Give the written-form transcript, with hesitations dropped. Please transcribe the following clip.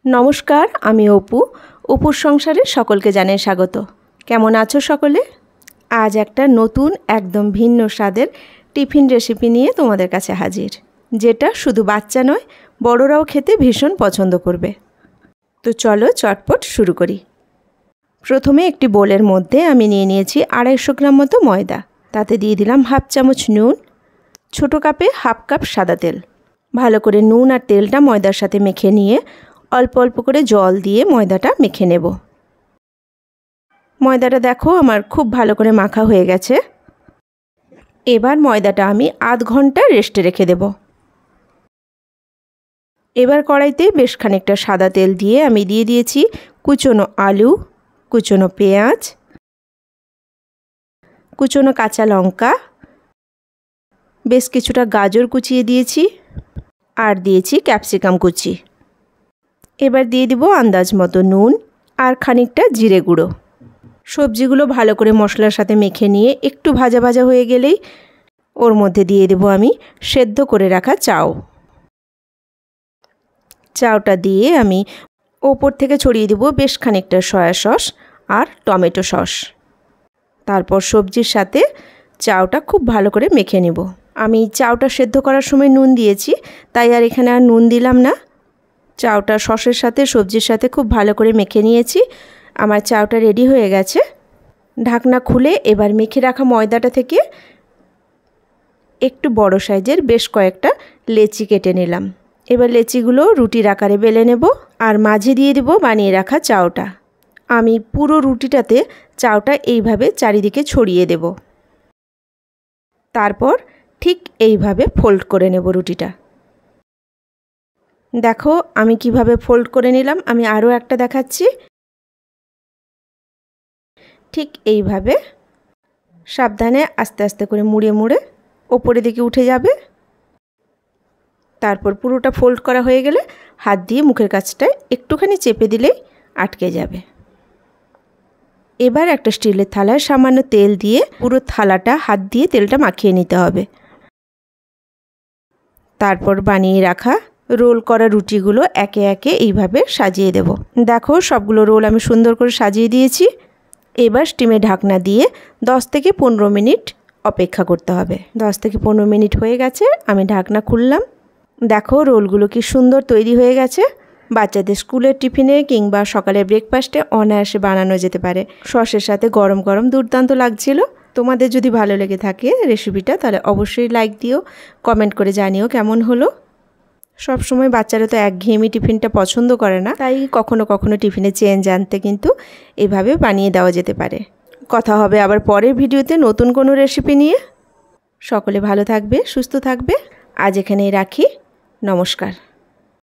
নমস্কার, আমি অপু। অপুর সংসারে সকলকে জানাই স্বাগত। কেমন আছো সকলে? আজ একটা নতুন একদম ভিন্ন স্বাদের টিফিন রেসিপি নিয়ে তোমাদের কাছে হাজির, যেটা শুধু বাচ্চা নয়, বড়রাও খেতে ভীষণ পছন্দ করবে। তো চলো চটপট শুরু করি। প্রথমে একটি বোলের মধ্যে আমি নিয়ে নিয়েছি 250 গ্রাম মতো ময়দা। তাতে দিয়ে দিলাম হাফ চামচ নুন, ছোটো কাপে হাফ কাপ সাদা তেল। ভালো করে নুন আর তেলটা ময়দার সাথে মেখে নিয়ে অল্প অল্প করে জল দিয়ে ময়দাটা মেখে নেব। ময়দাটা দেখো আমার খুব ভালো করে মাখা হয়ে গেছে। এবার ময়দাটা আমি আধ ঘন্টা রেস্টে রেখে দেব। এবার কড়াইতে বেশ খানিকটা সাদা তেল দিয়ে আমি দিয়ে দিয়েছি কুচনো আলু, কুচনো পেঁয়াজ, কুচনো কাঁচা লঙ্কা, বেশ কিছুটা গাজর কুচিয়ে দিয়েছি, আর দিয়েছি ক্যাপসিকাম কুচি। এবার দিয়ে দিব আন্দাজ মতো নুন আর খানিকটা জিরে গুঁড়ো। সবজিগুলো ভালো করে মশলার সাথে মেখে নিয়ে একটু ভাজা ভাজা হয়ে গেলেই ওর মধ্যে দিয়ে দেব আমি সেদ্ধ করে রাখা চাউটা দিয়ে আমি ওপর থেকে ছড়িয়ে দেব বেশ খানিকটা সয়া সস আর টমেটো সস। তারপর সবজির সাথে চাউটা খুব ভালো করে মেখে নেব। আমি চাউটা সেদ্ধ করার সময় নুন দিয়েছি, তাই আর এখানে আর নুন দিলাম না। চাউটা সসের সাথে সবজির সাথে খুব ভালো করে মেখে নিয়েছি। আমার চাউটা রেডি হয়ে গেছে। ঢাকনা খুলে এবার মেখে রাখা ময়দাটা থেকে একটু বড় সাইজের বেশ কয়েকটা লেচি কেটে নিলাম। এবার লেচিগুলো রুটির আকারে বেলে নেব আর মাঝে দিয়ে দেব বানিয়ে রাখা চাউটা। আমি পুরো রুটিটাতে চাউটা এইভাবে চারিদিকে ছড়িয়ে দেব। তারপর ঠিক এইভাবে ফোল্ড করে নেব রুটিটা। দেখো আমি কিভাবে ফোল্ড করে নিলাম। আমি আরও একটা দেখাচ্ছি। ঠিক এইভাবে সাবধানে আস্তে আস্তে করে মুড়ে মুড়ে ওপরের দিকে উঠে যাবে। তারপর পুরোটা ফোল্ড করা হয়ে গেলে হাত দিয়ে মুখের কাছটায় একটুখানি চেপে দিলেই আটকে যাবে। এবার একটা স্টিলের থালায় সামান্য তেল দিয়ে পুরো থালাটা হাত দিয়ে তেলটা মাখিয়ে নিতে হবে। তারপর বানিয়ে রাখা রোল করা রুটিগুলো একে একে এইভাবে সাজিয়ে দেব। দেখো সবগুলো রোল আমি সুন্দর করে সাজিয়ে দিয়েছি। এবার স্টিমে ঢাকনা দিয়ে 10 থেকে 15 মিনিট অপেক্ষা করতে হবে। 10 থেকে 15 মিনিট হয়ে গেছে, আমি ঢাকনা খুললাম। দেখো রোলগুলো কি সুন্দর তৈরি হয়ে গেছে। বাচ্চাদের স্কুলের টিফিনে কিংবা সকালের ব্রেকফাস্টে অনায়াসে বানানো যেতে পারে। সসের সাথে গরম গরম দুর্দান্ত লাগছিল। তোমাদের যদি ভালো লেগে থাকে রেসিপিটা, তাহলে অবশ্যই লাইক দিও, কমেন্ট করে জানিও কেমন হলো। সব সময় বাচ্চারা তো একঘেয়েমি টিফিনটা পছন্দ করে না, তাই কখনো কখনো টিফিনে চেঞ্জ আনতে কিন্তু এভাবে বানিয়ে দেওয়া যেতে পারে। কথা হবে আবার পরের ভিডিওতে নতুন কোনো রেসিপি নিয়ে। সকলে ভালো থাকবে, সুস্থ থাকবে। আজ এখানেই রাখি। নমস্কার।